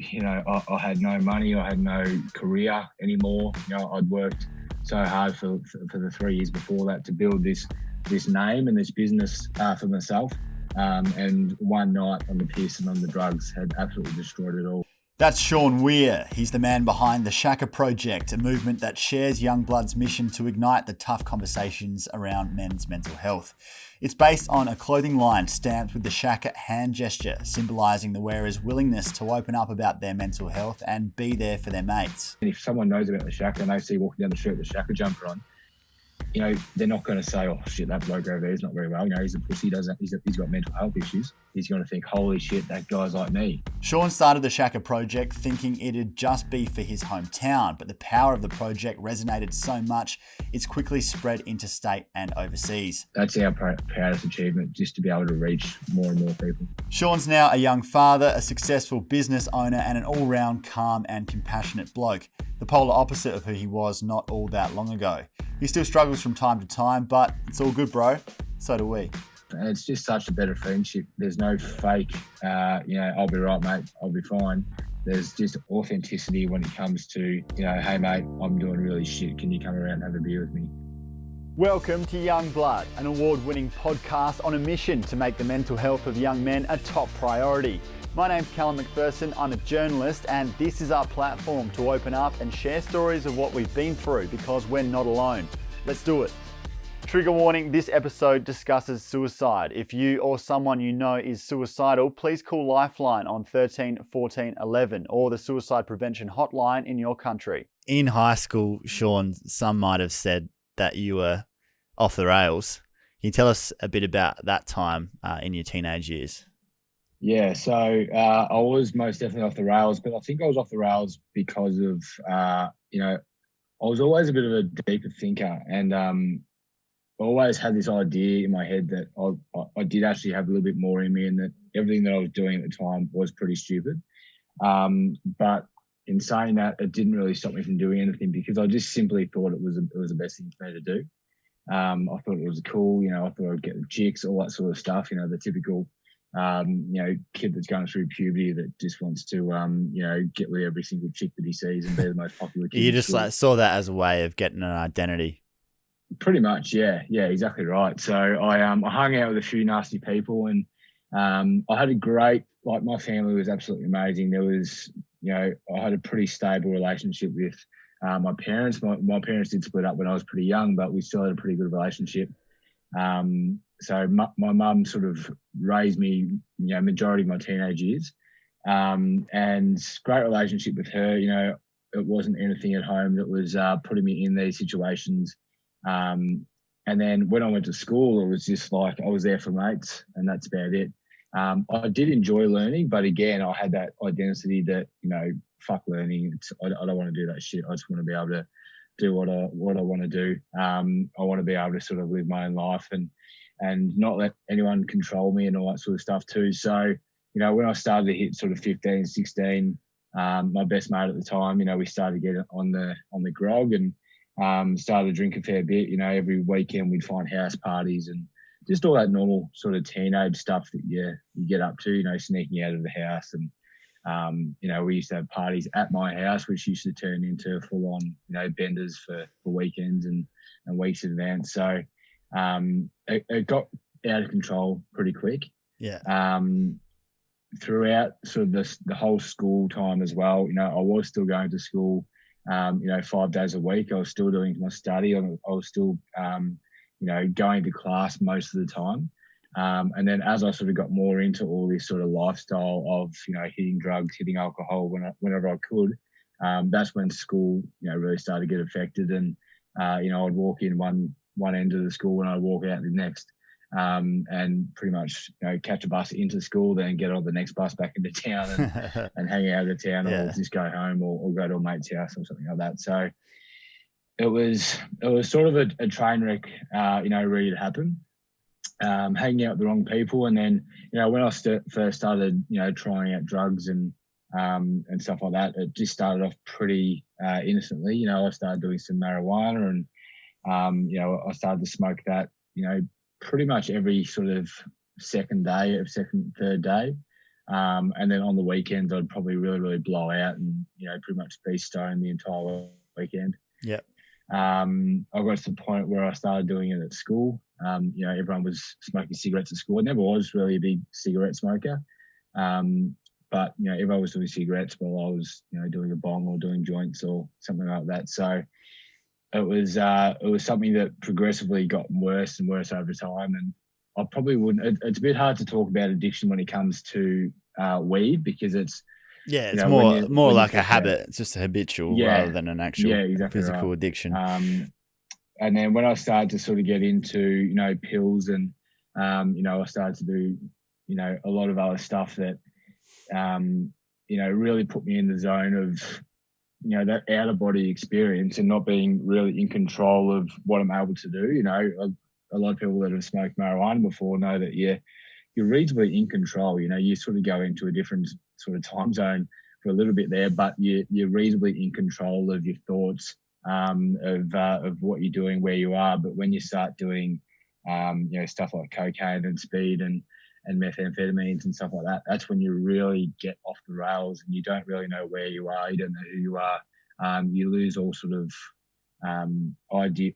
I had no money, I had no career anymore. I'd worked so hard for the 3 years before that to build this name and this business for myself. And one night on the piss and on the drugs had absolutely destroyed it all. That's Sean Weir. He's the man behind the Shaka Project, a movement that shares young blood's mission to ignite the tough conversations around men's mental health. It's based on a clothing line stamped with the Shaka hand gesture, symbolising the wearer's willingness to open up about their mental health and be there for their mates. And if someone knows about the Shaka and they see walking down the street with a Shaka jumper on, they're not going to say, "Oh shit, that bloke over there is not very well. He's a pussy. He's got mental health issues." He's going to think, "Holy shit, that guy's like me." Sean started the Shaka Project thinking it'd just be for his hometown, but the power of the project resonated so much, it's quickly spread interstate and overseas. That's our proudest achievement, just to be able to reach more and more people. Sean's now a young father, a successful business owner, and an all-round calm and compassionate bloke, the polar opposite of who he was not all that long ago. He still struggles from time to time, but it's all good, bro. So do we. It's just such a better friendship. There's no fake, I'll be right, mate, I'll be fine. There's just authenticity when it comes to, hey, mate, I'm doing really shit. Can you come around and have a beer with me? Welcome to Young Blood, an award-winning podcast on a mission to make the mental health of young men a top priority. My name's Callum McPherson, I'm a journalist, and this is our platform to open up and share stories of what we've been through because we're not alone. Let's do it. Trigger warning, this episode discusses suicide. If you or someone you know is suicidal, please call Lifeline on 13 14 11 or the suicide prevention hotline in your country. In high school, Sean, some might have said that you were off the rails. Can you tell us a bit about that time in your teenage years? Yeah, so I was most definitely off the rails, but I think I was off the rails because of, I was always a bit of a deeper thinker, and I always had this idea in my head that I did actually have a little bit more in me, and that everything that I was doing at the time was pretty stupid. But in saying that, it didn't really stop me from doing anything because I just simply thought it was the best thing for me to do. I thought it was cool, I thought I'd get the chicks, all that sort of stuff, the typical kid that's going through puberty that just wants to, get with every single chick that he sees and be the most popular kid. You just saw that as a way of getting an identity. Pretty much, yeah, exactly right. So I hung out with a few nasty people, and I had a great, my family was absolutely amazing. There was, I had a pretty stable relationship with my parents. My parents did split up when I was pretty young, but we still had a pretty good relationship. So my mum sort of raised me, majority of my teenage years, and great relationship with her. It wasn't anything at home that was putting me in these situations. And then when I went to school, it was just like I was there for mates, and that's about it. I did enjoy learning, but again, I had that identity that, fuck learning. I don't want to do that shit. I just want to be able to do what I want to do. I want to be able to sort of live my own life and not let anyone control me and all that sort of stuff too. So, when I started to hit sort of 15, 16, my best mate at the time, we started getting on the grog and started to drink a fair bit. Every weekend we'd find house parties and just all that normal sort of teenage stuff that you get up to, sneaking out of the house. And, we used to have parties at my house, which used to turn into full on, benders for weekends and weeks in advance. So it got out of control pretty quick. Yeah. Throughout sort of the whole school time as well, I was still going to school, 5 days a week. I was still doing my study. I was still, going to class most of the time. And then as I sort of got more into all this sort of lifestyle of, hitting drugs, hitting alcohol whenever I could, that's when school, really started to get affected. And, I'd walk in one end of the school and I'd walk out the next, and pretty much, catch a bus into school, then get on the next bus back into town and hang out of town, or just go home or go to a mate's house or something like that. So it was sort of a train wreck, ready to happen. Hanging out with the wrong people, and then when I first started trying out drugs and stuff like that, it just started off pretty innocently. I started doing some marijuana, and I started to smoke that pretty much every sort of third day. And then on the weekends, I'd probably really, really blow out and, pretty much be stoned the entire weekend. Yeah. I got to the point where I started doing it at school. Everyone was smoking cigarettes at school. I never was really a big cigarette smoker. But everyone was doing cigarettes while I was, doing a bong or doing joints or something like that. So it was something that progressively got worse and worse over time. And I probably wouldn't. It's a bit hard to talk about addiction when it comes to weed, because it's it's more like a habit. It's just a habitual rather than an actual exactly physical addiction. And then when I started to sort of get into pills and I started to do a lot of other stuff that really put me in the zone of that out of body experience and not being really in control of what I'm able to do. A lot of people that have smoked marijuana before know that you're reasonably in control. You sort of go into a different sort of time zone for a little bit there, but you're reasonably in control of your thoughts, of what you're doing, where you are. But when you start doing stuff like cocaine and speed and methamphetamines and stuff like that, that's when you really get off the rails and you don't really know where you are. You don't know who you are. You lose all sort of ideology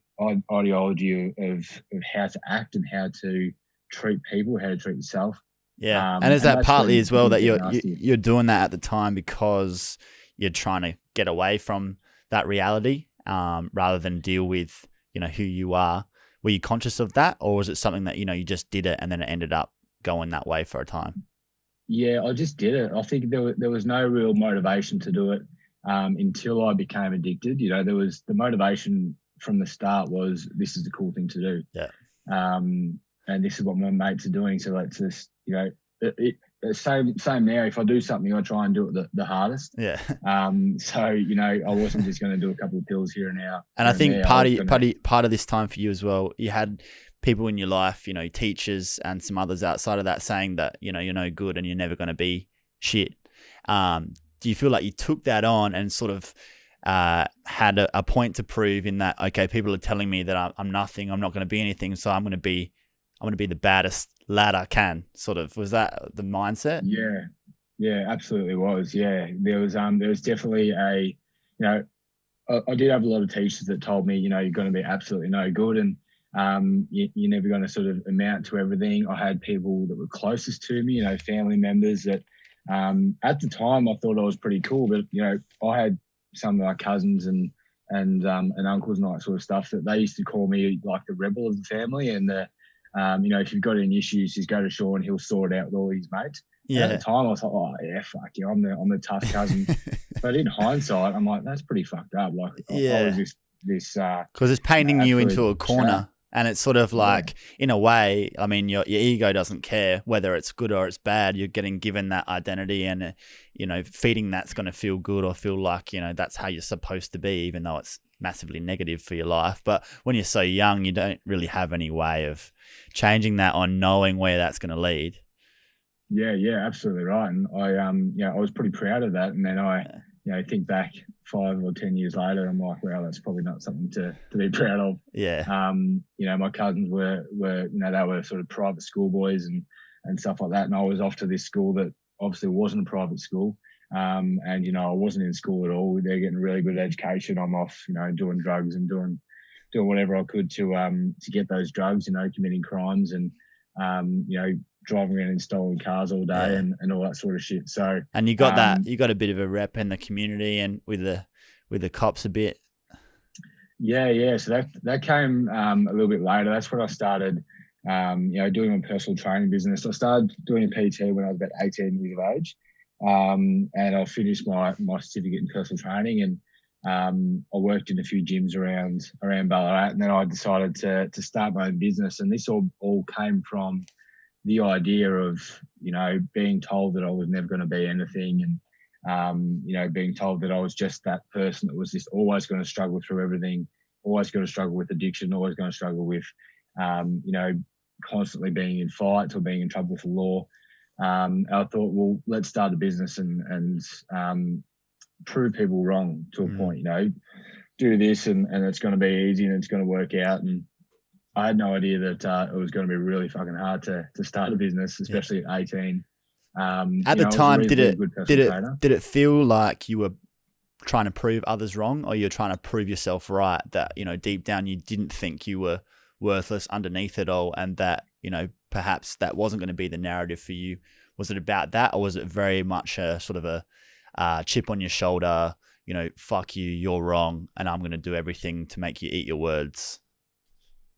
of how to act and how to treat people, how to treat yourself. Yeah, and is that partly as well that you're doing that at the time because you're trying to get away from that reality, rather than deal with who you are? Were you conscious of that, or was it something that you just did it and then it ended up going that way for a time? Yeah, I just did it. I think there was no real motivation to do it until I became addicted. There was the motivation from the start was, this is the cool thing to do. Yeah. And this is what my mates are doing. So let's just, same now. If I do something, I try and do it the hardest. Yeah. So, I wasn't just going to do a couple of pills here and now. And I think part of this time for you as well, you had people in your life, teachers and some others outside of that saying that, you're no good and you're never going to be shit. Do you feel like you took that on and sort of had a point to prove in that, okay, people are telling me that I'm nothing, I'm not going to be anything, so I'm going to be the baddest lad I can, sort of? Was that the mindset? Yeah, absolutely was. Yeah, there was definitely I did have a lot of teachers that told me, you're going to be absolutely no good, and you're never going to sort of amount to everything. I had people that were closest to me, family members that at the time I thought I was pretty cool, but I had some of my cousins and uncles and all that sort of stuff that they used to call me like the rebel of the family, and if you've got any issues, just go to Sean, he'll sort it out with all his mates. Yeah. And at the time I was like, oh yeah, fuck you, I'm the tough cousin. But in hindsight, I'm like, that's pretty fucked up. Like I was this because it's painting you into a corner. And it's sort of like, in a way, I mean, your ego doesn't care whether it's good or it's bad. You're getting given that identity, and, feeding that's going to feel good or feel like, that's how you're supposed to be, even though it's massively negative for your life. But when you're so young, you don't really have any way of changing that or knowing where that's going to lead. Yeah, absolutely right. And I was pretty proud of that. And then I think back 5 or 10 years later, I'm like, well, that's probably not something to be proud of. Yeah. My cousins were they were sort of private school boys and stuff like that. And I was off to this school that obviously wasn't a private school. And, I wasn't in school at all. They're getting a really good education. I'm off, doing drugs and doing whatever I could to get those drugs, committing crimes and, driving around in stolen cars all day and all that sort of shit. So, and you got you got a bit of a rep in the community and with the cops a bit. Yeah. So that came a little bit later. That's when I started, doing my personal training business. I started doing a PT when I was about 18 years of age. And I finished my certificate in personal training, and I worked in a few gyms around Ballarat, and then I decided to start my own business. And this all came from the idea of, being told that I was never going to be anything, and, being told that I was just that person that was just always going to struggle through everything, always going to struggle with addiction, always going to struggle with, constantly being in fights or being in trouble with the law. I thought, well, let's start a business and prove people wrong to a point, do this and it's going to be easy and it's going to work out. And I had no idea that it was going to be really fucking hard to start a business, especially at 18. At the I was a time, reasonably good personal trainer. did it feel like you were trying to prove others wrong, or you're trying to prove yourself right, that, deep down you didn't think you were worthless underneath it all, and that, perhaps that wasn't going to be the narrative for you? Was it about that, or was it very much a sort of a chip on your shoulder, fuck you, you're wrong, and I'm going to do everything to make you eat your words?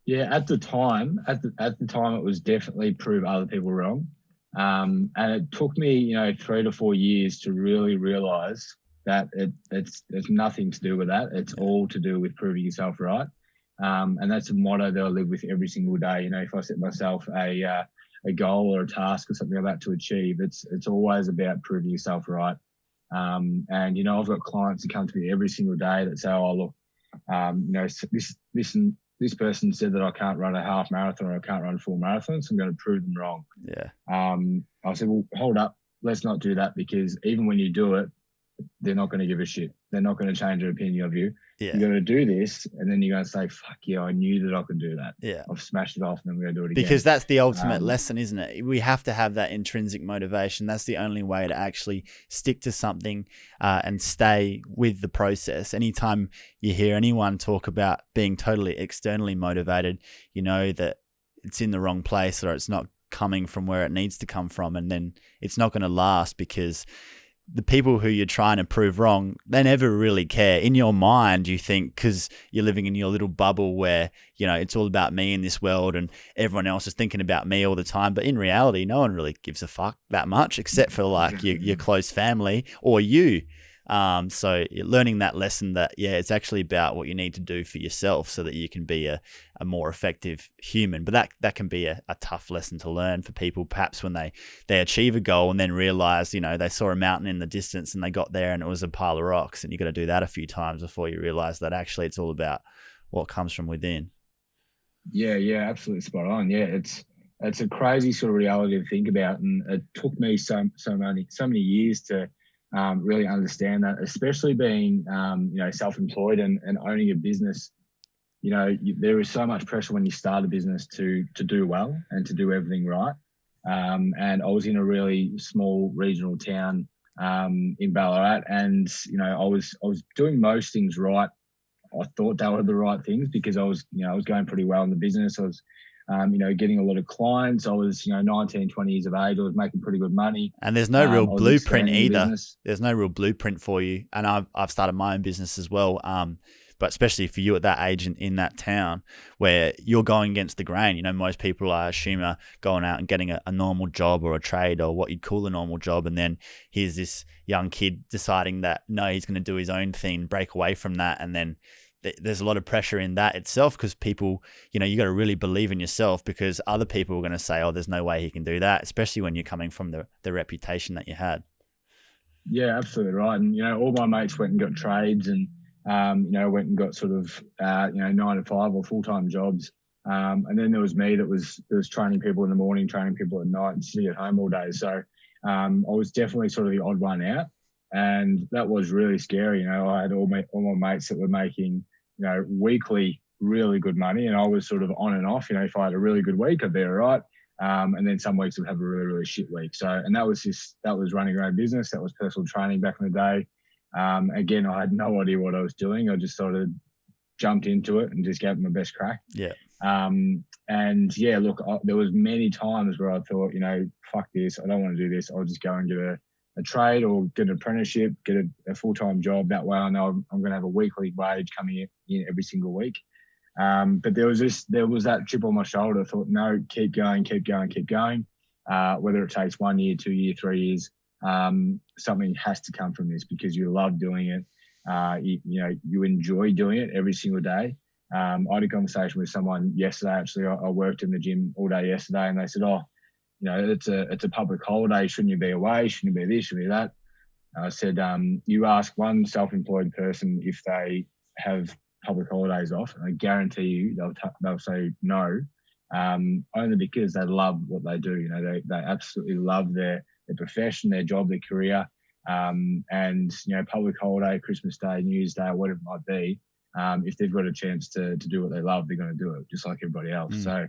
Yeah, at the time, it was definitely prove other people wrong. And it took me, 3 to 4 years to really realize that it's nothing to do with that. It's all to do with proving yourself right. And that's a motto that I live with every single day. If I set myself a goal or a task or something like that to achieve, it's always about proving yourself right. And I've got clients that come to me every single day that say, "Oh, look, this person said that I can't run a half marathon or I can't run a full marathon, so I'm going to prove them wrong." Yeah. I said, "Well, hold up, let's not do that, because even when you do it, they're not going to give a shit. They're not going to change their opinion of you. Yeah. You're going to do this, and then you're going to say, fuck yeah, I knew that I could do that. Yeah. I've smashed it off, and then we're going to do it again." Because that's the ultimate lesson, isn't it? We have to have that intrinsic motivation. That's the only way to actually stick to something and stay with the process. Anytime you hear anyone talk about being totally externally motivated, you know that it's in the wrong place, or it's not coming from where it needs to come from, and then it's not going to last, because the people who you're trying to prove wrong, they never really care. In your mind, you think, because you're living in your little bubble where, it's all about me in this world and everyone else is thinking about me all the time. But in reality, no one really gives a fuck that much, except for like your close family or you. So you're learning that lesson that, it's actually about what you need to do for yourself so that you can be a more effective human. But that can be a tough lesson to learn for people, perhaps when they achieve a goal and then realize, they saw a mountain in the distance and they got there and it was a pile of rocks, and you got to do that a few times before you realize that actually it's all about what comes from within. Yeah, absolutely spot on. Yeah, it's a crazy sort of reality to think about, and it took me so many years to really understand that, especially being, self-employed and owning a business. There is so much pressure when you start a business to do well and to do everything right. And I was in a really small regional town in Ballarat, and I was doing most things right. I thought they were the right things because I was going pretty well in the business. I was getting a lot of clients. I was, 19, 20 years of age. I was making pretty good money. And there's no real blueprint either. There's no real blueprint for you. And I've started my own business as well. But especially for you at that age in that town where you're going against the grain. Most people, I assume, are going out and getting a normal job or a trade or what you'd call a normal job. And then here's this young kid deciding that, no, he's going to do his own thing, break away from that. And then there's a lot of pressure in that itself, because people, you got to really believe in yourself, because other people are going to say, oh, there's no way he can do that, especially when you're coming from the reputation that you had. Yeah, absolutely right. And, all my mates went and got trades and, went and got sort of, 9 to 5 or full-time jobs. And then there was me that was training people in the morning, training people at night, and sitting at home all day. So I was definitely sort of the odd one out. And that was really scary. I had all my mates that were making, weekly really good money, and I was sort of on and off. If I had a really good week, I'd be all right. And then some weeks I'd have a really, really shit week. So, and that was running your own business. That was personal training back in the day. Again, I had no idea what I was doing. I just sort of jumped into it and just gave it my best crack. Yeah. And yeah, look, there was many times where I thought, fuck this, I don't want to do this. I'll just go and get a trade or get an apprenticeship, get a full-time job. That way I know I'm going to have a weekly wage coming in every single week. But there was that chip on my shoulder. I thought, no, keep going. Whether it takes 1 year, 2 years, 3 years, something has to come from this, because you love doing it. You enjoy doing it every single day. I had a conversation with someone yesterday. Actually, I worked in the gym all day yesterday, and they said, "Oh, it's a public holiday. Shouldn't you be away? Shouldn't you be this? Shouldn't you be that?" I said, you ask one self-employed person if they have public holidays off, and I guarantee you they'll say no, only because they love what they do. They absolutely love their profession, their job, their career, and public holiday, Christmas Day, New Year's Day, whatever it might be. If they've got a chance to do what they love, they're going to do it just like everybody else. So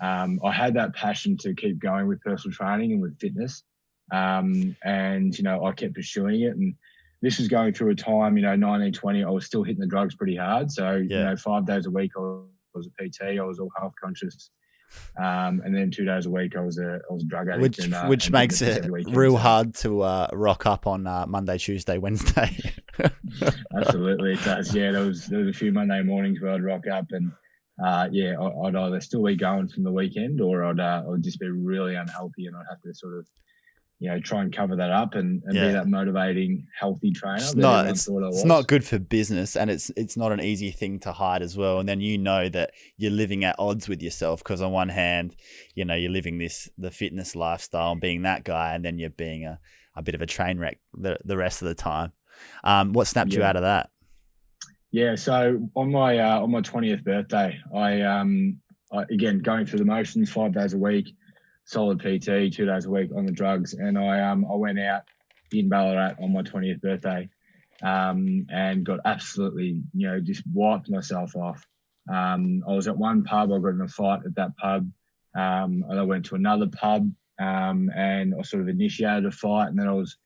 I had that passion to keep going with personal training and with fitness. And, you know, I kept pursuing it. And this was going through a time, you know, 1920, I was still hitting the drugs pretty hard. So, you know, 5 days a week I was a PT, I was all health conscious. And then 2 days a week I was a drug addict. Which makes it real hard to rock up on Monday, Tuesday, Wednesday. Absolutely, it does. Yeah, there was a few Monday mornings where I'd rock up and I'd either still be going from the weekend, or I'd just be really unhealthy, and I'd have to sort of, you know, try and cover that up and be that motivating, healthy trainer. It's not good for business, and it's not an easy thing to hide as well. And then you know that you're living at odds with yourself, because on one hand, you know, you're living the fitness lifestyle and being that guy, and then you're being a bit of a train wreck the rest of the time. What snapped you out of that? Yeah, so on my 20th birthday, I again, going through the motions, 5 days a week, solid PT, 2 days a week on the drugs, and I went out in Ballarat on my 20th birthday, and got absolutely, you know, just wiped myself off. I was at one pub, I got in a fight at that pub, and I went to another pub, and I sort of initiated a fight, and then I was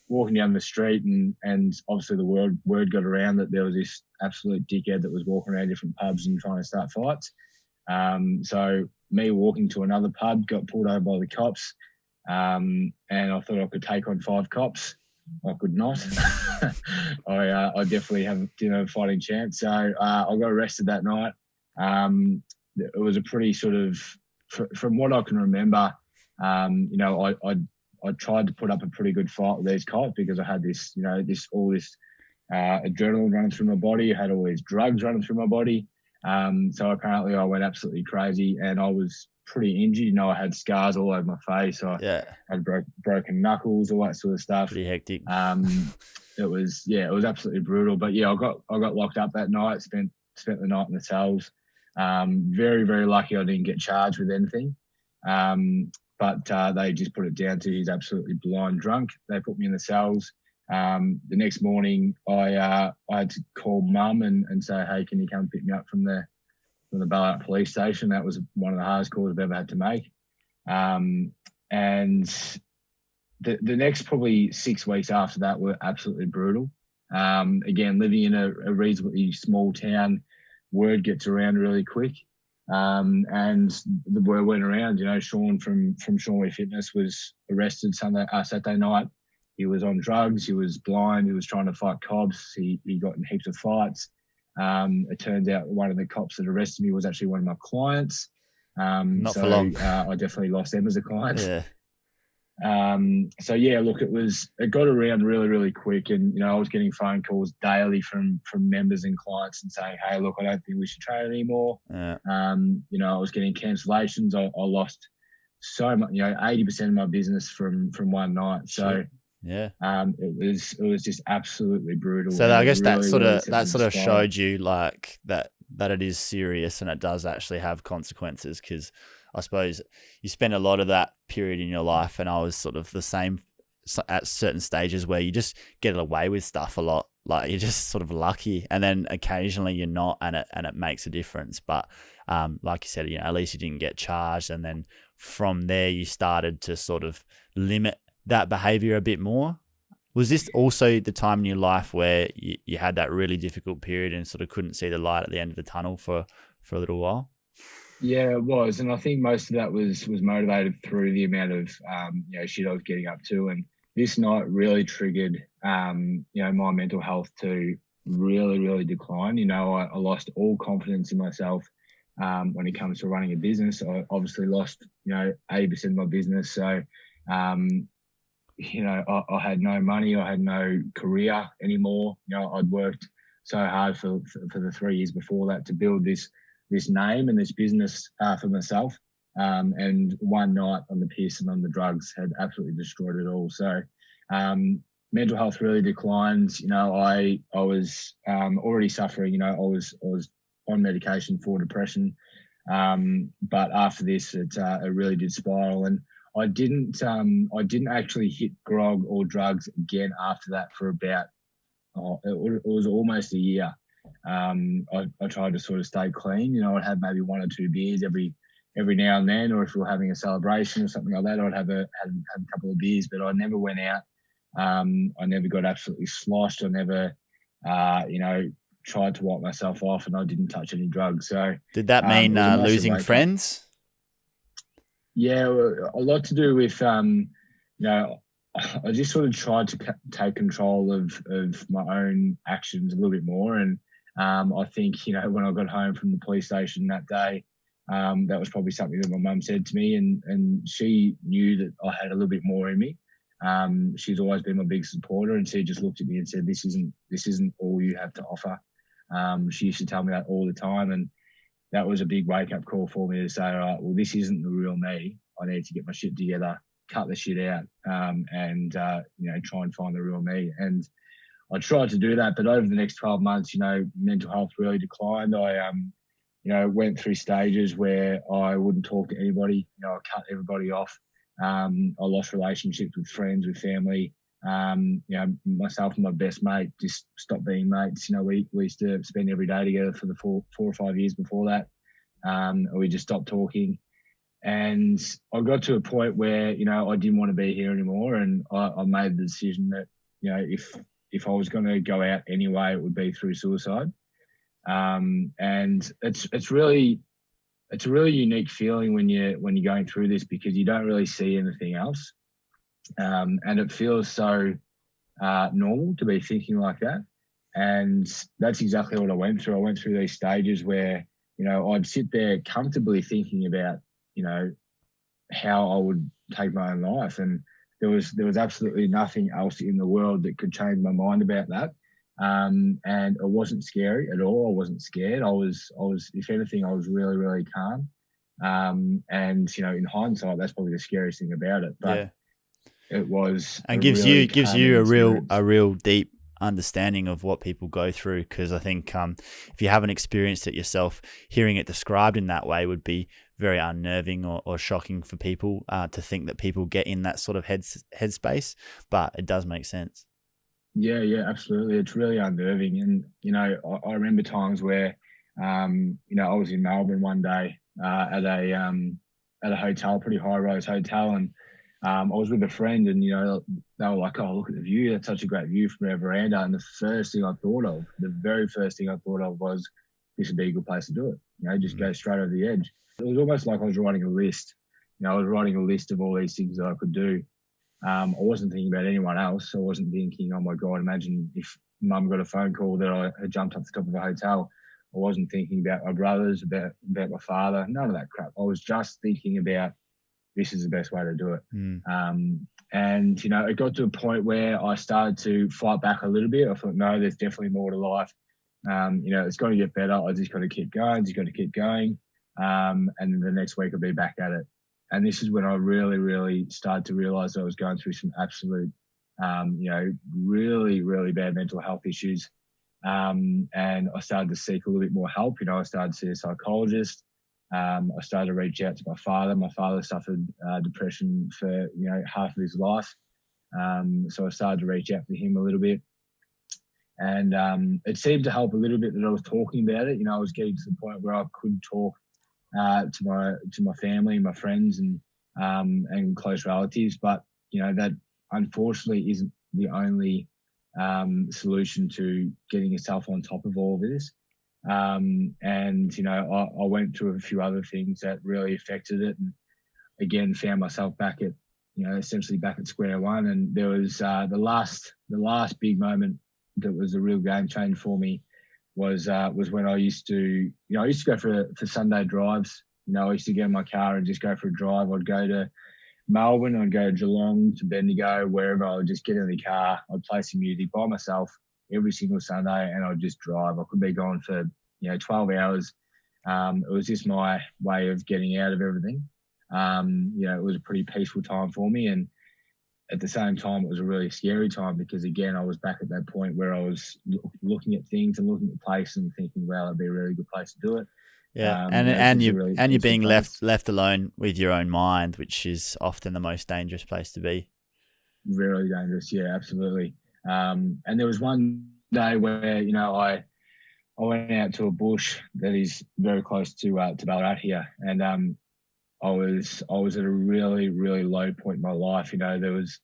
walking down the street, and obviously the word got around that there was this absolute dickhead that was walking around different pubs and trying to start fights. So me walking to another pub, got pulled over by the cops, and I thought I could take on 5 cops. I could not. I definitely didn't have a fighting chance. So I got arrested that night. It was a pretty sort of, from what I can remember, you know, I tried to put up a pretty good fight with these cops, because I had this, you know, all this adrenaline running through my body. I had all these drugs running through my body. So apparently I went absolutely crazy, and I was pretty injured. You know, I had scars all over my face. I had broken knuckles, all that sort of stuff. Pretty hectic. It was absolutely brutal. But yeah, I got locked up that night. Spent the night in the cells. Very, very lucky I didn't get charged with anything. But they just put it down to he's absolutely blind drunk. They put me in the cells. The next morning, I had to call mum and say, hey, can you come pick me up from the Ballarat police station? That was one of the hardest calls I've ever had to make. And the next probably 6 weeks after that were absolutely brutal. Again, living in a reasonably small town, word gets around really quick. And the word went around, you know, Sean from Sean Weir Fitness was arrested Saturday night. He was on drugs. He was blind. He was trying to fight cops. He got in heaps of fights. It turns out one of the cops that arrested me was actually one of my clients. Not for long. I definitely lost them as a client. Yeah. So yeah, look, it got around really, really quick, and you know, I was getting phone calls daily from members and clients and saying, hey, look, I don't think we should train anymore. Yeah. You know, I was getting cancellations. I lost so much, you know, 80% of my business from one night. So yeah, it was just absolutely brutal. So I guess that sort of showed you like that it is serious and it does actually have consequences, because I suppose you spend a lot of that period in your life, and I was sort of the same at certain stages where you just get away with stuff a lot. Like you're just sort of lucky, and then occasionally you're not, and it makes a difference. But like you said, you know, at least you didn't get charged, and then from there you started to sort of limit that behavior a bit more. Was this also the time in your life where you had that really difficult period and sort of couldn't see the light at the end of the tunnel for a little while? Yeah, it was. And I think most of that was motivated through the amount of, you know, shit I was getting up to. And this night really triggered, you know, my mental health to really, really decline. You know, I lost all confidence in myself when it comes to running a business. I obviously lost, you know, 80% of my business. So, you know, I had no money. I had no career anymore. You know, I'd worked so hard for the 3 years before that to build this name and this business for myself. And one night on the piss and on the drugs had absolutely destroyed it all. So mental health really declined. You know, I was already suffering. You know, I was on medication for depression. But after this, it really did spiral. And I didn't actually hit grog or drugs again after that for about, it was almost a year. I tried to sort of stay clean. You know, I'd have maybe 1 or 2 beers every every now and then, or if we were having a celebration or something like that, I'd have a couple of beers, but I never went out. I never got absolutely sloshed. I never, tried to wipe myself off, and I didn't touch any drugs. So did that mean losing friends? Yeah, a lot to do with, I just sort of tried to take control of my own actions a little bit more. And I think, when I got home from the police station that day, that was probably something that my mum said to me, and she knew that I had a little bit more in me. She's always been my big supporter, and she just looked at me and said, this isn't all you have to offer. She used to tell me that all the time, and that was a big wake-up call for me to say, all right, well, this isn't the real me. I need to get my shit together, cut the shit out, and try and find the real me. And I tried to do that, but over the next 12 months, mental health really declined. I went through stages where I wouldn't talk to anybody. I cut everybody off. I lost relationships with friends, with family. Myself and my best mate just stopped being mates. We used to spend every day together for the 4 or 5 years before that. We just stopped talking. And I got to a point where, I didn't want to be here anymore. And I made the decision that, if I was going to go out anyway, it would be through suicide. And it's a really unique feeling when you're going through this, because you don't really see anything else. And it feels so normal to be thinking like that. And that's exactly what I went through. I went through these stages where, I'd sit there comfortably thinking about, how I would take my own life. And there was absolutely nothing else in the world that could change my mind about that. And it wasn't scary at all. I wasn't scared. I was, if anything, I was really, really calm. And, in hindsight, that's probably the scariest thing about it. But it was, and gives you a real deep understanding of what people go through. Because I think if you haven't experienced it yourself, hearing it described in that way would be very unnerving or shocking for people to think that people get in that sort of headspace. But it does make sense. Yeah, absolutely. It's really unnerving. And, I remember times where, I was in Melbourne one day at a hotel, pretty high-rise hotel, and I was with a friend, and, they were like, oh, look at the view. That's such a great view from our veranda. And the very first thing I thought of was, this would be a good place to do it. Just go straight over the edge. It was almost like I was writing a list. I was writing a list of all these things that I could do. I wasn't thinking about anyone else. I wasn't thinking, oh my God, imagine if mum got a phone call that I had jumped off the top of a hotel. I wasn't thinking about my brothers, about my father, none of that crap. I was just thinking about, this is the best way to do it. And, it got to a point where I started to fight back a little bit. I thought, no, there's definitely more to life. It's got to get better. I just got to keep going. And then the next week I'll be back at it. And this is when I really, really started to realize I was going through some absolute, really, really bad mental health issues. And I started to seek a little bit more help. I started to see a psychologist. I started to reach out to my father. My father suffered depression for, half of his life. So I started to reach out to him a little bit. And it seemed to help a little bit that I was talking about it. I was getting to the point where I could talk to my family, my friends, and close relatives. But that unfortunately isn't the only solution to getting yourself on top of all of this. And I went through a few other things that really affected it, and again found myself back at essentially back at square one. And there was the last big moment that was a real game changer for me was when I used to go for Sunday drives. I used to get in my car and just go for a drive. I'd go to Melbourne, I'd go to Geelong, to Bendigo, wherever. I would just get in the car, I'd play some music by myself every single Sunday, and I'd just drive. I could be gone for 12 hours. It was just my way of getting out of everything. It was a pretty peaceful time for me, and at the same time, it was a really scary time because, again, I was back at that point where I was looking at things and looking at places and thinking, wow, it'd be a really good place to do it. Yeah, and you're being left alone with your own mind, which is often the most dangerous place to be. Really dangerous, yeah, absolutely. And there was one day where I went out to a bush that is very close to Ballarat here, and I was at a really, really low point in my life. There was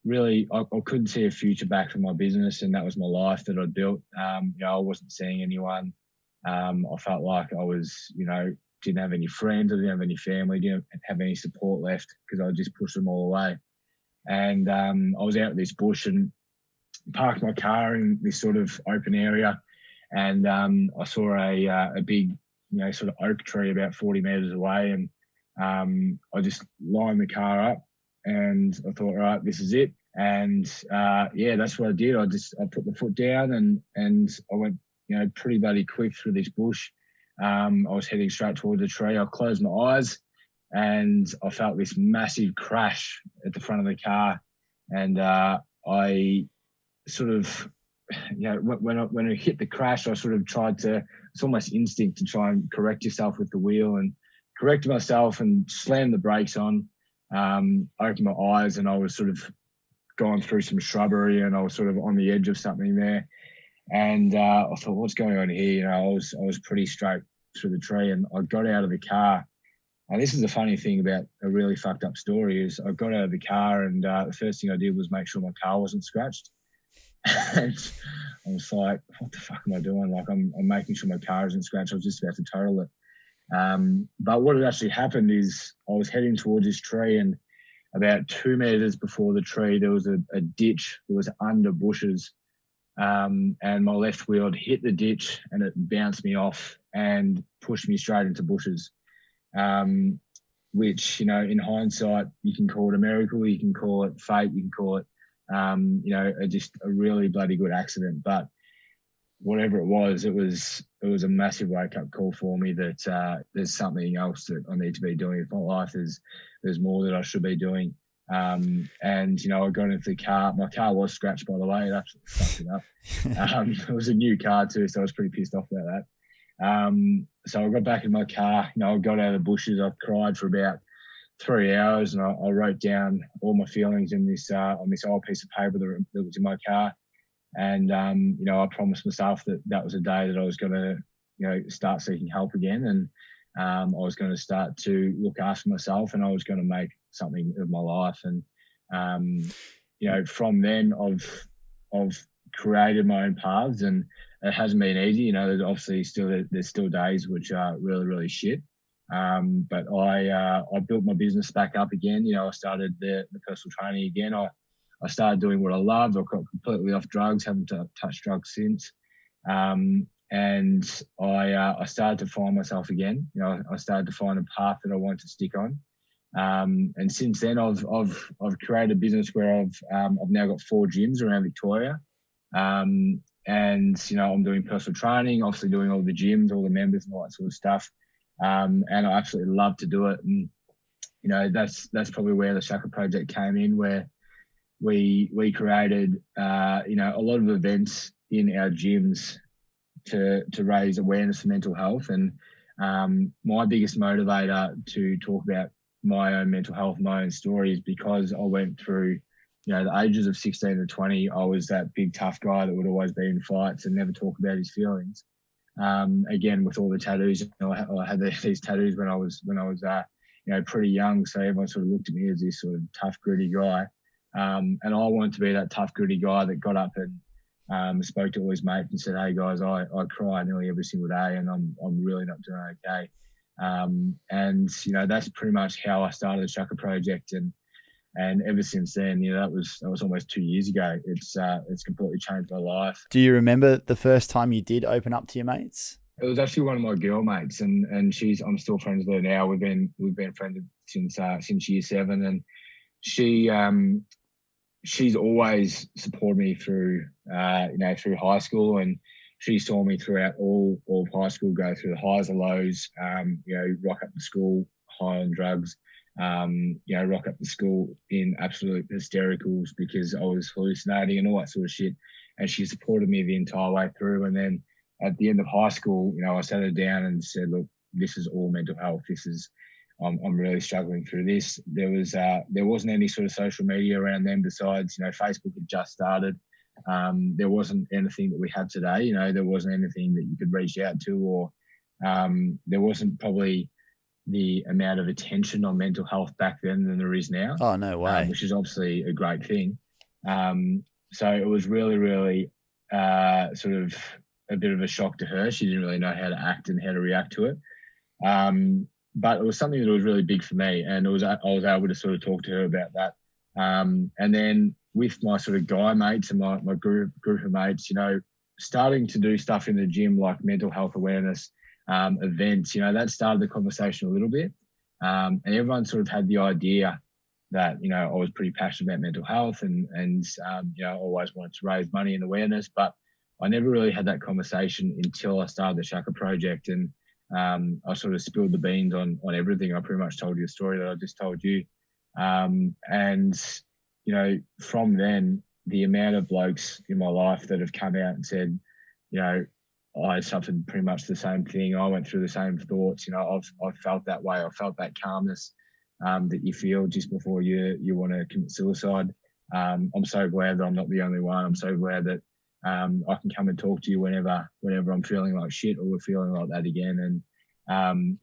really, I couldn't see a future back for my business, and that was my life that I'd built. I wasn't seeing anyone. I felt like I was, didn't have any friends, I didn't have any family, didn't have any support left because I just pushed them all away. And I was out in this bush and parked my car in this sort of open area, and I saw a big, sort of oak tree about 40 metres away, and I just lined the car up, and I thought, all right, this is it. And that's what I did. I put the foot down, and I went, pretty bloody quick through this bush. I was heading straight towards the tree. I closed my eyes, and I felt this massive crash at the front of the car. And I sort of, when I hit the crash, I sort of tried to, it's almost instinct to try and correct yourself with the wheel, and corrected myself and slammed the brakes on, opened my eyes, and I was sort of going through some shrubbery, and I was sort of on the edge of something there. And I thought, what's going on here? I was pretty straight through the tree, and I got out of the car. And this is the funny thing about a really fucked up story is I got out of the car, and the first thing I did was make sure my car wasn't scratched. And I was like, what the fuck am I doing? Like, I'm making sure my car isn't scratched. I was just about to total it. But what had actually happened is I was heading towards this tree, and about 2 meters before the tree, there was a ditch that was under bushes. And my left wheel had hit the ditch, and it bounced me off and pushed me straight into bushes. Which, in hindsight, you can call it a miracle, you can call it fate, you can call it, just a really bloody good accident. But whatever it was a massive wake-up call for me that there's something else that I need to be doing with my life. There's more that I should be doing. And I got into the car. My car was scratched, by the way. It absolutely fucked it up. It was a new car too, so I was pretty pissed off about that. So I got back in my car. I got out of the bushes. I cried for about 3 hours, and I wrote down all my feelings in this on this old piece of paper that was in my car. And I promised myself that was a day that I was going to start seeking help again, and I was going to start to look after myself, and I was going to make something of my life. And from then I've created my own paths, and it hasn't been easy. There's obviously there's still days which are really, really shit. But I built my business back up again. I started the personal training again. I started doing what I loved. I got completely off drugs, haven't touched drugs since. And I started to find myself again. I started to find a path that I wanted to stick on. And since then, I've created a business where I've now got 4 gyms around Victoria. And I'm doing personal training, obviously doing all the gyms, all the members, and all that sort of stuff. And I absolutely love to do it. And that's probably where the Shaka Project came in, where we created a lot of events in our gyms to raise awareness for mental health. And my biggest motivator to talk about my own mental health, my own story, is because I went through the ages of 16 to 20. I was that big tough guy that would always be in fights and never talk about his feelings. Again, with all the tattoos, I had these tattoos when I was pretty young, so everyone sort of looked at me as this sort of tough, gritty guy. And I wanted to be that tough, gritty guy that got up and spoke to all his mates and said, "Hey guys, I cry nearly every single day, and I'm really not doing okay." And that's pretty much how I started the Shaka Project, and ever since then, that was almost 2 years ago. It's completely changed my life. Do you remember the first time you did open up to your mates? It was actually one of my girl mates, and I'm still friends with her now. We've been friends since year 7, and she's always supported me through through high school, and she saw me throughout all of high school go through the highs and lows. Rock up to school high on drugs. Rock up to school in absolute hystericals because I was hallucinating and all that sort of shit. And she supported me the entire way through. And then at the end of high school, I sat her down and said, "Look, this is all mental health. I'm really struggling through this." There wasn't any sort of social media around then besides, Facebook had just started. There wasn't anything that we have today. There wasn't anything that you could reach out to, or there wasn't probably the amount of attention on mental health back then than there is now. Oh, no way. Which is obviously a great thing. So it was really, really sort of a bit of a shock to her. She didn't really know how to act and how to react to it. But it was something that was really big for me, and I was able to sort of talk to her about that. And then with my sort of guy mates and my group of mates, starting to do stuff in the gym like mental health awareness events, that started the conversation a little bit. And everyone sort of had the idea that, I was pretty passionate about mental health and I always wanted to raise money and awareness, but I never really had that conversation until I started the Shaka Project, and I sort of spilled the beans on everything. I pretty much told you the story that I just told you. And from then, the amount of blokes in my life that have come out and said, I suffered pretty much the same thing. I went through the same thoughts. I've felt that way. I felt that calmness that you feel just before you want to commit suicide. I'm so glad that I'm not the only one. I'm so glad that I can come and talk to you whenever I'm feeling like shit or we're feeling like that again. And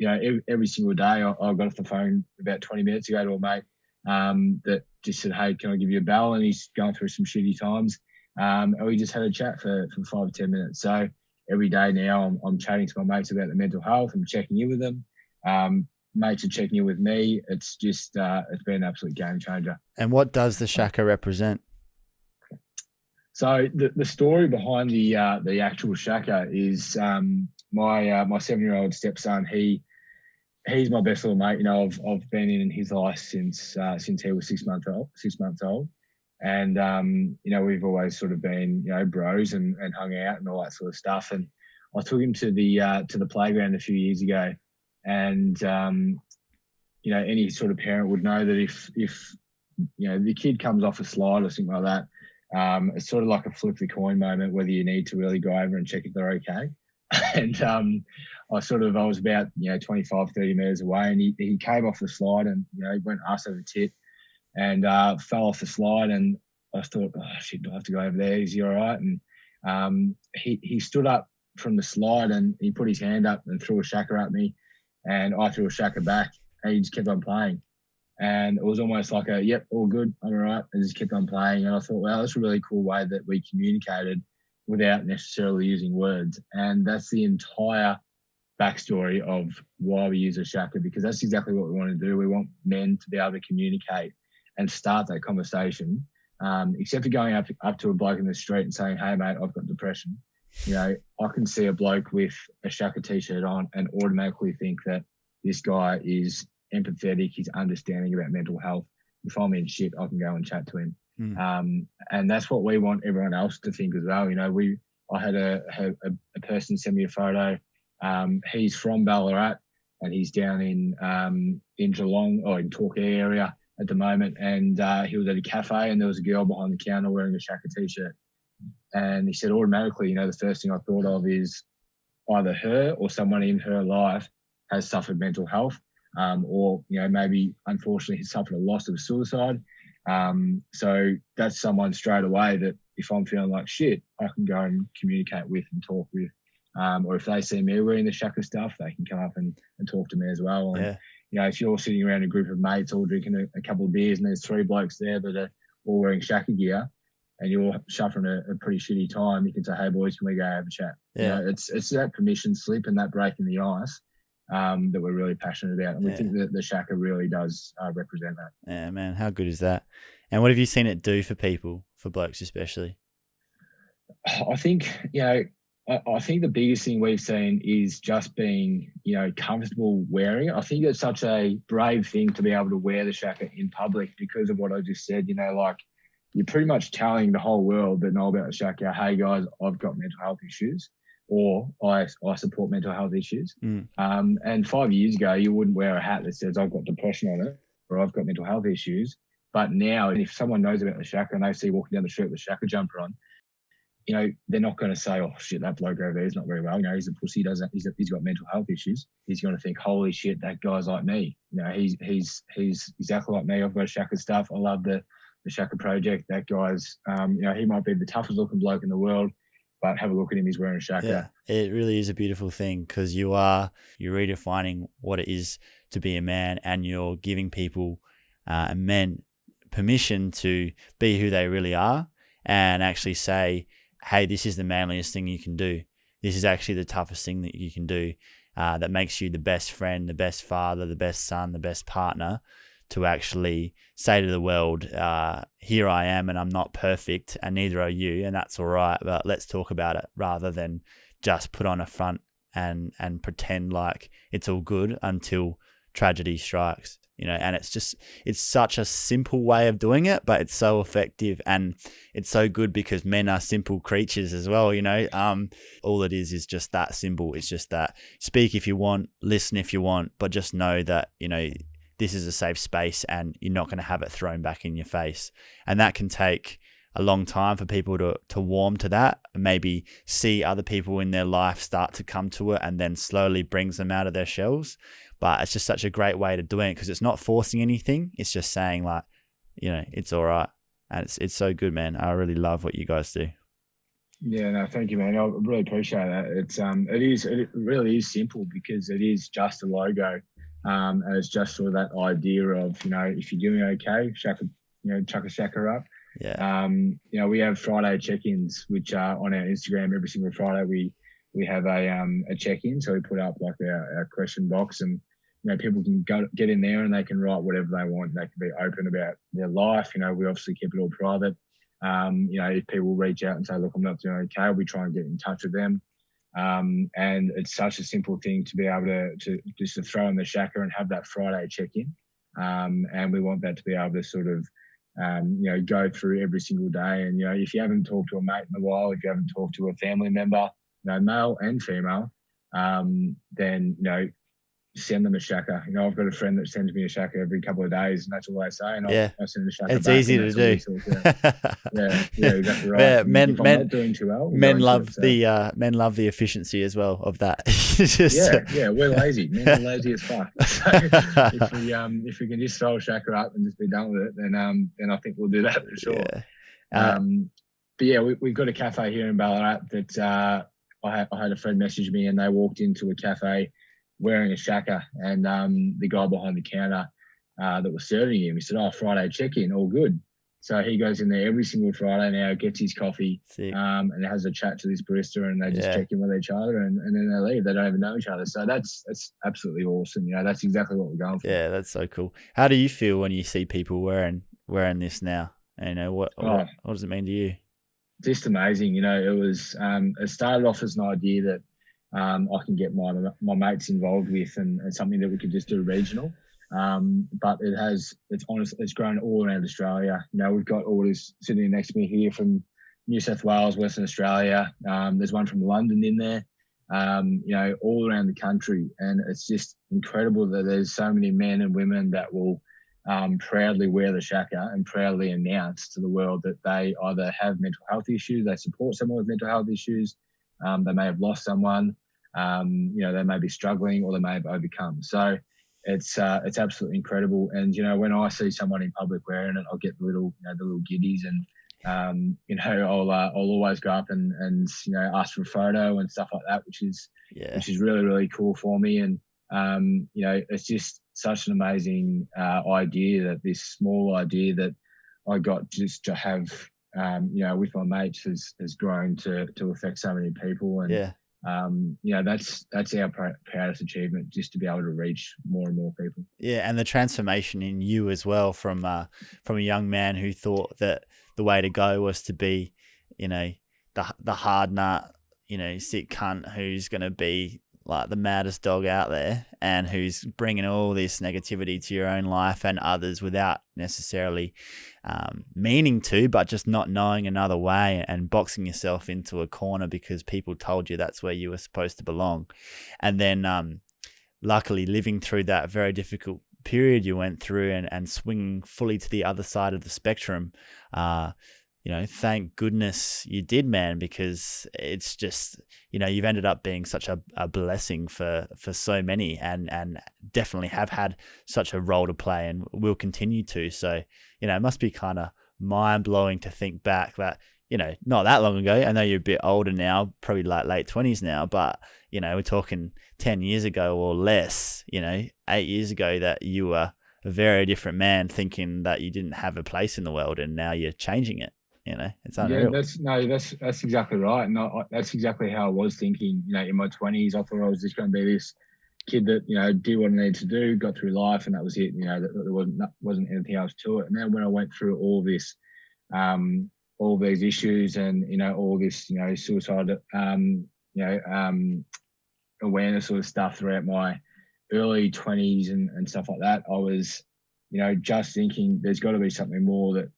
every single day I got off the phone about 20 minutes ago to a mate that just said, hey, can I give you a bell? And he's going through some shitty times. And we just had a chat for 5 or 10 minutes. So every day now I'm chatting to my mates about the mental health. I'm checking in with them. Mates are checking in with me. It's just it's been an absolute game changer. And what does the Shaka represent? So the story behind the actual Shaka is my 7-year-old stepson. He's my best little mate. I've been in his life since he was 6 months old, and we've always sort of been bros and hung out and all that sort of stuff. And I took him to the playground a few years ago, and any sort of parent would know that if the kid comes off a slide or something like that. It's sort of like a flip the coin moment, whether you need to really go over and check if they're okay. And I was about 25, 30 meters away, and he came off the slide and he went ass over tit and fell off the slide. And I thought, oh shit, do I have to go over there? Is he all right? And he stood up from the slide and he put his hand up and threw a Shaka at me, and I threw a Shaka back, and he just kept on playing. And it was almost like yep, all good, I'm all right, and just kept on playing. And I thought, wow, that's a really cool way that we communicated without necessarily using words. And that's the entire backstory of why we use a Shaka, because that's exactly what we want to do. We want men to be able to communicate and start that conversation, except for going up to a bloke in the street and saying, hey, mate, I've got depression. I can see a bloke with a Shaka T-shirt on and automatically think that this guy is empathetic, he's understanding about mental health. If I'm in shit, I can go and chat to him. And that's what we want everyone else to think as well. I had a person send me a photo. He's from Ballarat and he's down in Geelong or in Torquay area at the moment. And he was at a cafe and there was a girl behind the counter wearing a Shaka T-shirt. And he said automatically, the first thing I thought of is either her or someone in her life has suffered mental health. Or maybe unfortunately has suffered a loss of suicide. So that's someone straight away that if I'm feeling like shit, I can go and communicate with and talk with. Or if they see me wearing the Shaka stuff, they can come up and talk to me as well. And if you're sitting around a group of mates all drinking a couple of beers and there's 3 blokes there that are all wearing Shaka gear and you're suffering a pretty shitty time, you can say, hey boys, can we go have a chat? It's that permission slip and that break in the ice that we're really passionate about. And we think that the Shaka really does represent that. Yeah, man, how good is that? And what have you seen it do for people, for blokes especially? I think, I think the biggest thing we've seen is just being, comfortable wearing it. I think it's such a brave thing to be able to wear the Shaka in public because of what I just said, like you're pretty much telling the whole world that know about the Shaka, hey guys, I've got mental health issues. Or I support mental health issues. And 5 years ago, you wouldn't wear a hat that says I've got depression on it or I've got mental health issues. But now, if someone knows about the Shaka and they see walking down the street with a Shaka jumper on, they're not going to say, oh shit, that bloke over there is not very well. He's a pussy. He's got mental health issues. He's going to think, holy shit, that guy's like me. He's exactly like me. I've got Shaka stuff. I love the Shaka Project. That guy's, he might be the toughest looking bloke in the world, but have a look at him, he's wearing a Shaka. Yeah, it really is a beautiful thing because you're redefining what it is to be a man, and you're giving people men permission to be who they really are and actually say, hey, this is the manliest thing you can do. This is actually the toughest thing that you can do, that makes you the best friend, the best father, the best son, the best partner, to actually say to the world, here I am and I'm not perfect and neither are you, and that's all right, but let's talk about it, rather than just put on a front and pretend like it's all good until tragedy strikes. And it's such a simple way of doing it, but it's so effective, and it's so good because men are simple creatures as well. All it is just that simple. It's just that speak if you want, listen if you want, but just know that, this is a safe space and you're not going to have it thrown back in your face. And that can take a long time for people to warm to that, and maybe see other people in their life start to come to it, and then slowly brings them out of their shells. But it's just such a great way to do it, because it's not forcing anything. It's just saying like, it's all right. And it's so good, man. I really love what you guys do. Yeah, no, thank you, man. I really appreciate that. It really is simple, because it is just a logo. And it's just sort of that idea of, if you're doing okay, chuck a Shaka up. Yeah. We have Friday check-ins, which are on our Instagram every single Friday. We have a check-in, so we put up like our question box, and people can get in there and they can write whatever they want. They can be open about their life. We obviously keep it all private. If people reach out and say, look, I'm not doing okay, we try and get in touch with them. And it's such a simple thing to be able to just to throw in the Shaka and have that Friday check-in. And we want that to be able to sort of, go through every single day. And, if you haven't talked to a mate in a while, if you haven't talked to a family member, male and female, then, send them a Shaka. I've got a friend that sends me a Shaka every couple of days, and that's all I say. And I send a Shaka it's back, easy to do. Yeah, exactly right. Yeah, men not doing too well. Men love the efficiency as well of that. We're lazy. Men are lazy as fuck. So if we can just throw a Shaka up and just be done with it, then I think we'll do that for sure. Yeah. But yeah, we've got a cafe here in Ballarat that I had a friend message me, and they walked into a cafe wearing a Shaka, and the guy behind the counter that was serving him, he said, Friday check-in, all good. So he goes in there every single Friday now, gets his coffee, and has a chat to this barista, and they just check in with each other, and then they leave. They don't even know each other. So that's absolutely awesome. That's exactly what we're going for. Yeah, that's so cool. How do you feel when you see people wearing this now? What does it mean to you? Just amazing. It was it started off as an idea that I can get my mates involved with, and something that we could just do regional. But it's grown all around Australia. We've got orders sitting next to me here from New South Wales, Western Australia. There's one from London in there, all around the country. And it's just incredible that there's so many men and women that will proudly wear the Shaka and proudly announce to the world that they either have mental health issues, they support someone with mental health issues, they may have lost someone, they may be struggling, or they may have overcome. So it's absolutely incredible. And when I see someone in public wearing it, I'll get the little giddies, and I'll always go up and ask for a photo and stuff like that, which is really, really cool for me. And it's just such an amazing idea, that this small idea that I got just to have with my mates has grown to affect so many people. And that's our proudest achievement, just to be able to reach more and more people. Yeah, and the transformation in you as well, from a young man who thought that the way to go was to be, the hard nut, sick cunt who's going to be like the maddest dog out there, and who's bringing all this negativity to your own life and others without necessarily meaning to, but just not knowing another way, and boxing yourself into a corner because people told you that's where you were supposed to belong. And then luckily living through that very difficult period you went through, and swinging fully to the other side of the spectrum, thank goodness you did, man, because it's just, you've ended up being such a blessing for so many, and definitely have had such a role to play and will continue to. So, it must be kind of mind blowing to think back that, not that long ago. I know you're a bit older now, probably like late 20s now, but, we're talking 10 years ago or less, 8 years ago, that you were a very different man, thinking that you didn't have a place in the world, and now you're changing it. It's unreal. Yeah, that's exactly right. No, that's exactly how I was thinking. In my 20s, I thought I was just going to be this kid that did what I needed to do, got through life, and that was it. There wasn't anything else to it. And then when I went through all this, all these issues, and all this, suicide, awareness sort of stuff throughout my early 20s and stuff like that, I was, just thinking there's got to be something more that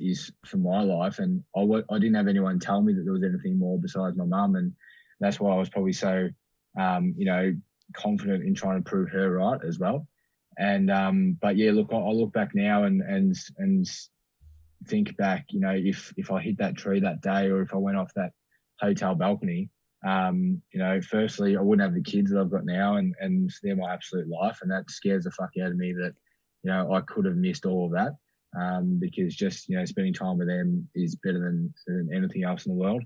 is for my life. And I didn't have anyone tell me that there was anything more besides my mum, and that's why I was probably so, confident in trying to prove her right as well. And but yeah, look, I look back now and think back, if I hit that tree that day, or if I went off that hotel balcony, firstly, I wouldn't have the kids that I've got now, and they're my absolute life, and that scares the fuck out of me that I could have missed all of that. Because just spending time with them is better than anything else in the world.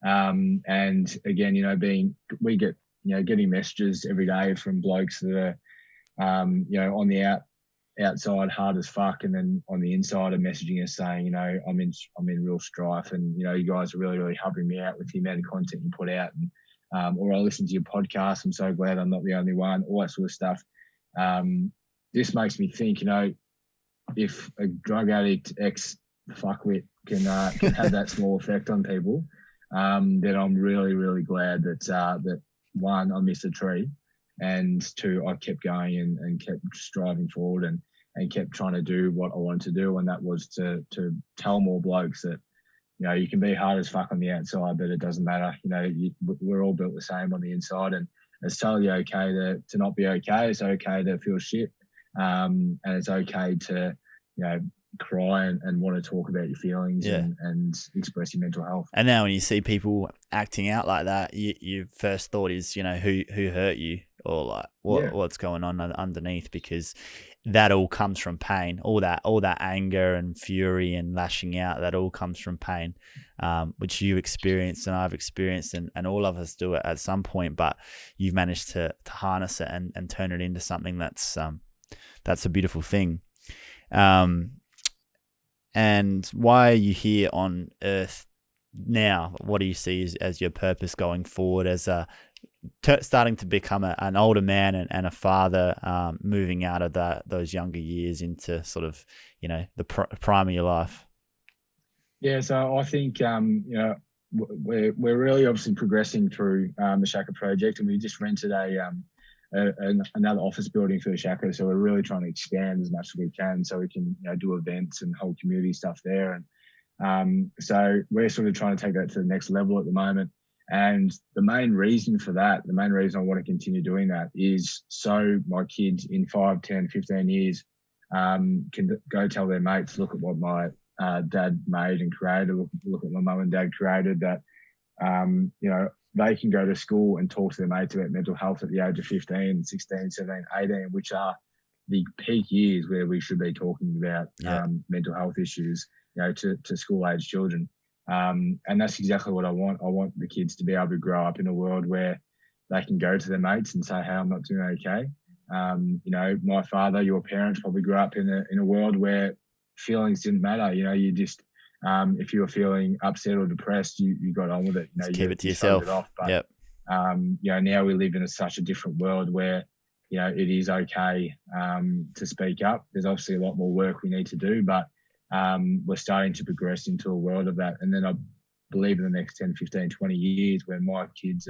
And again, we get getting messages every day from blokes that are on the outside hard as fuck, and then on the inside are messaging us saying I'm in real strife, and you guys are really helping me out with the amount of content you put out, and or I listen to your podcast, I'm so glad I'm not the only one, all that sort of stuff. This makes me think, if a drug addict ex-fuckwit can have that small effect on people, then I'm really glad that one, I missed a tree, and two, I kept going and kept striving forward and kept trying to do what I wanted to do, and that was to tell more blokes that you can be hard as fuck on the outside, but it doesn't matter. We're all built the same on the inside, and it's totally okay to not be okay. It's okay to feel shit. And it's okay to, cry and want to talk about your feelings and express your mental health. And now when you see people acting out like that, your first thought is, who hurt you, or like what's going on underneath, because that all comes from pain. All that anger and fury and lashing out, that all comes from pain, which you experienced and I've experienced, and all of us do it at some point, but you've managed to harness it and turn it into something that's a beautiful thing. And why are you here on Earth now? What do you see as your purpose going forward, as starting to become an older man and a father, moving out of those younger years into sort of, the prime of your life? Yeah, so I think, we're really obviously progressing through the Shaka Project, and we just rented another office building for the Shaka, so we're really trying to expand as much as we can, so we can do events and hold community stuff there. And so we're sort of trying to take that to the next level at the moment. And the main reason I want to continue doing that is so my kids in 5, 10, 15 years can go tell their mates, look at what my dad made and created, look at my mum and dad created, that they can go to school and talk to their mates about mental health at the age of 15, 16, 17, 18, which are the peak years where we should be talking about mental health issues, to school-age children. And that's exactly what I want. I want the kids to be able to grow up in a world where they can go to their mates and say, hey, I'm not doing okay. My father, your parents probably grew up in a world where feelings didn't matter. You just, if you were feeling upset or depressed, you got on with it. Just keep it to yourself. It off. But, now we live in such a different world where, it is okay to speak up. There's obviously a lot more work we need to do, but we're starting to progress into a world of that. And then I believe in the next 10, 15, 20 years, when my kids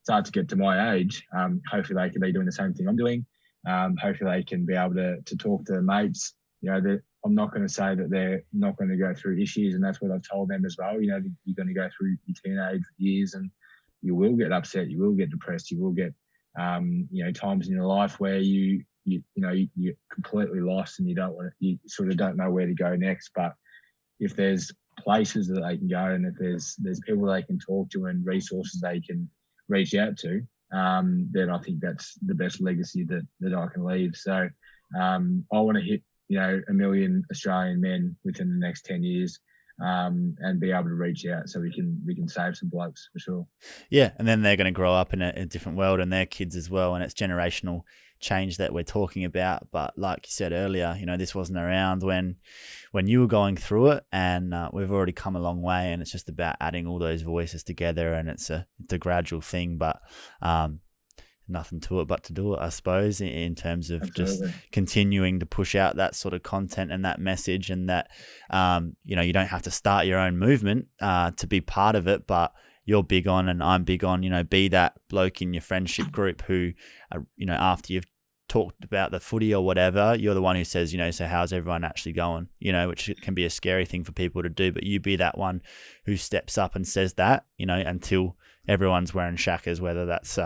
start to get to my age, hopefully they can be doing the same thing I'm doing. Hopefully they can be able to talk to their mates. I'm not going to say that they're not going to go through issues, and that's what I've told them as well. You're going to go through your teenage years, and you will get upset, you will get depressed, you will get times in your life where you're completely lost and you sort of don't know where to go next. But if there's places that they can go, and if there's people they can talk to and resources they can reach out to, then I think that's the best legacy that I can leave. So I want to hit 1 million Australian men within the next 10 years. and be able to reach out so we can save some blokes for sure. Yeah, and then they're going to grow up in a different world, and their kids as well, and it's generational change that we're talking about. But like you said earlier, this wasn't around when you were going through it, and we've already come a long way, and it's just about adding all those voices together, and it's a gradual thing, but nothing to it but to do it, I suppose, in terms of Absolutely. just continuing to push out that sort of content and that message, and that you don't have to start your own movement to be part of it, but you're big on and I'm big on, be that bloke in your friendship group who, after you've talked about the footy or whatever, you're the one who says, so how's everyone actually going, which can be a scary thing for people to do, but you be that one who steps up and says that, until everyone's wearing shakas, whether that's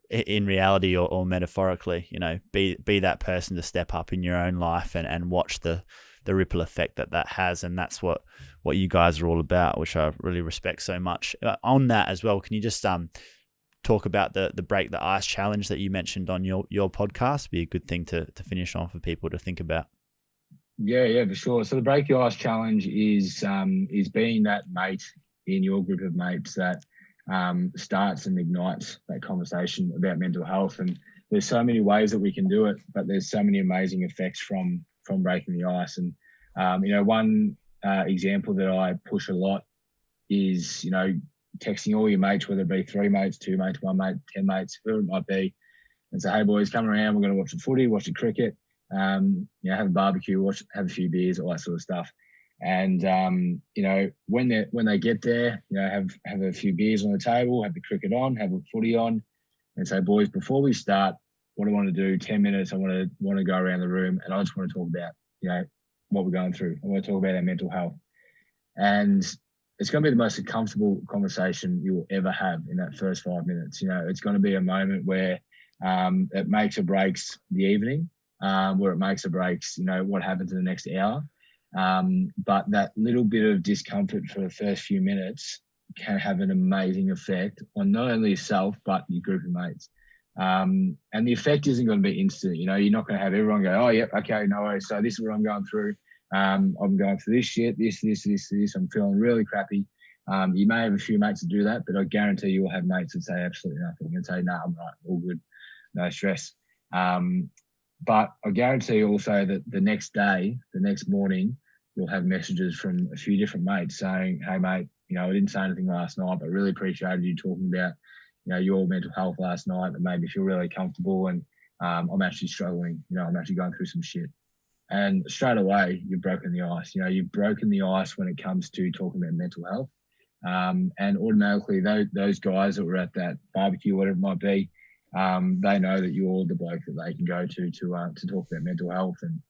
in reality or metaphorically, be that person to step up in your own life and watch the ripple effect that has. And that's what you guys are all about, which I really respect so much. On that as well, can you just talk about the Break the Ice challenge that you mentioned on your podcast? Be a good thing to finish on for people to think about. Yeah, for sure. So the Break the Ice challenge is being that mate in your group of mates that starts and ignites that conversation about mental health. And there's so many ways that we can do it, but there's so many amazing effects from breaking the ice. And one example that I push a lot is texting all your mates, whether it be 3 mates, 2 mates, 1 mate, 10 mates, whoever it might be, and say, hey boys, come around, we're going to watch the footy, watch the cricket, have a barbecue, have a few beers, all that sort of stuff. And when they get there, have a few beers on the table, have the cricket on, have a footy on, and say, boys, before we start, what I want to do, 10 minutes, I want to go around the room, and I just want to talk about what we're going through. I want to talk about our mental health, and it's going to be the most comfortable conversation you will ever have in that first 5 minutes. It's going to be a moment where it makes or breaks the evening, where it makes or breaks what happens in the next hour. But that little bit of discomfort for the first few minutes can have an amazing effect on not only yourself, but your group of mates. And the effect isn't going to be instant. You're not going to have everyone go, oh, yep, okay, no worries. So this is what I'm going through. I'm going through this shit, this. I'm feeling really crappy. You may have a few mates that do that, but I guarantee you will have mates that say absolutely nothing and say, no, I'm right, all good, no stress. But I guarantee also that the next day, the next morning, you'll have messages from a few different mates saying, hey, mate, I didn't say anything last night, but really appreciated you talking about, your mental health last night. It made me feel really comfortable, and I'm actually struggling. I'm actually going through some shit. And straight away, you've broken the ice. You've broken the ice when it comes to talking about mental health. And automatically, those guys that were at that barbecue, whatever it might be, they know that you're the bloke that they can go to talk about mental health. And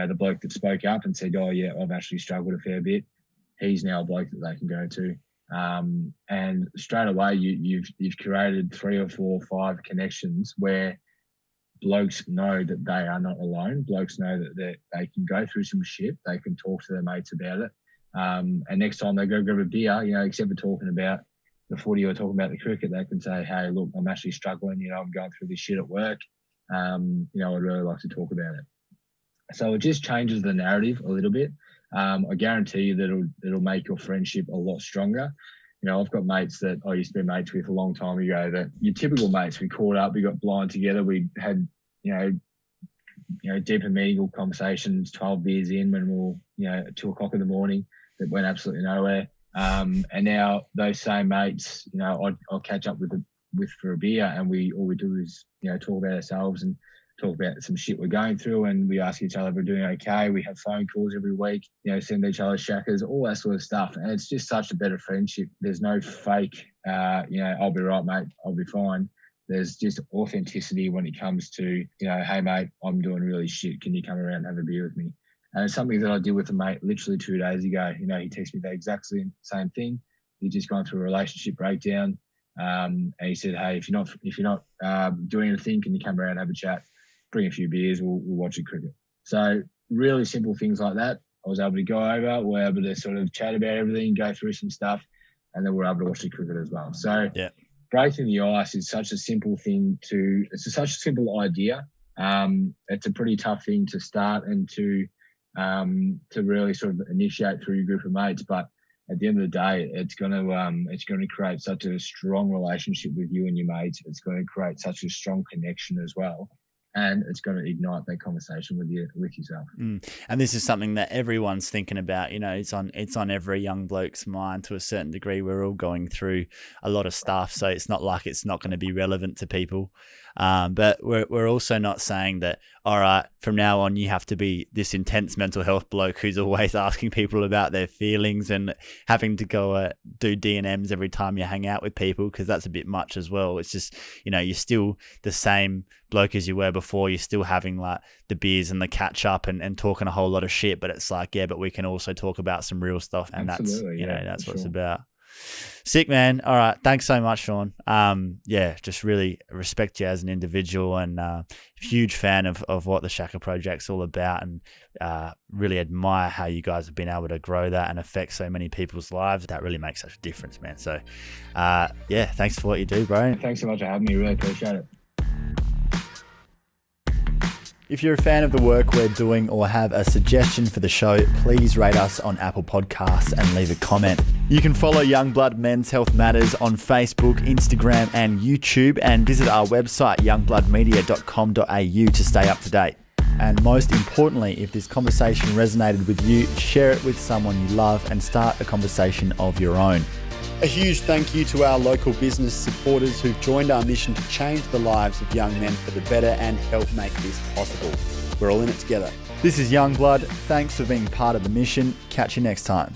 the bloke that spoke up and said, oh yeah, I've actually struggled a fair bit, he's now a bloke that they can go to. And straight away, you've created 3 or 4 or 5 connections where blokes know that they are not alone. Blokes know that they can go through some shit. They can talk to their mates about it. And next time they go grab a beer, except for talking about the footy or talking about the cricket, they can say, hey, look, I'm actually struggling. I'm going through this shit at work. I'd really like to talk about it. So it just changes the narrative a little bit. I guarantee you that it'll make your friendship a lot stronger. I've got mates that I used to be mates with a long time ago, that your typical mates, we caught up, we got blind together, we had, deep and meaningful conversations, 12 beers in when we were, at 2 o'clock in the morning, that went absolutely nowhere. And now those same mates, I'll catch up with for a beer, and all we do is, talk about ourselves and talk about some shit we're going through, and we ask each other if we're doing okay. We have phone calls every week, send each other shakas, all that sort of stuff. And it's just such a better friendship. There's no fake, I'll be right, mate, I'll be fine. There's just authenticity when it comes to, hey, mate, I'm doing really shit. Can you come around and have a beer with me? And it's something that I did with a mate literally 2 days ago. He texted me the exact same thing. He'd just gone through a relationship breakdown. And he said, hey, if you're not doing anything, can you come around and have a chat? Bring a few beers, we'll watch a cricket. So really simple things like that. I was able to go over, we're able to sort of chat about everything, go through some stuff, and then we're able to watch the cricket as well. So yeah, breaking the ice is such a simple thing it's such a simple idea. It's a pretty tough thing to start and to to really sort of initiate through your group of mates. But at the end of the day, it's going to create such a strong relationship with you and your mates. It's going to create such a strong connection as well. And it's going to ignite that conversation with yourself. And this is something that everyone's thinking about. You know, it's on every young bloke's mind to a certain degree. We're all going through a lot of stuff, so it's not like it's not going to be relevant to people. But we're also not saying that, all right, from now on you have to be this intense mental health bloke who's always asking people about their feelings and having to go do D&Ms every time you hang out with people, because that's a bit much as well. It's just, you know, you're still the same bloke as you were before. You're still having like the beers and the catch up and talking a whole lot of shit, but it's like, yeah, but we can also talk about some real stuff, and Absolutely, that's what it's about. Sick, man. All right, thanks so much, Sean. Just really respect you as an individual, and huge fan of what the Shaka Project's all about, and really admire how you guys have been able to grow that and affect so many people's lives. That really makes such a difference, man. So thanks for what you do, bro. Thanks so much for having me. Really appreciate it. If you're a fan of the work we're doing or have a suggestion for the show, please rate us on Apple Podcasts and leave a comment. You can follow Youngblood Men's Health Matters on Facebook, Instagram and YouTube, and visit our website youngbloodmedia.com.au to stay up to date. And most importantly, if this conversation resonated with you, share it with someone you love and start a conversation of your own. A huge thank you to our local business supporters who've joined our mission to change the lives of young men for the better and help make this possible. We're all in it together. This is Youngblood. Thanks for being part of the mission. Catch you next time.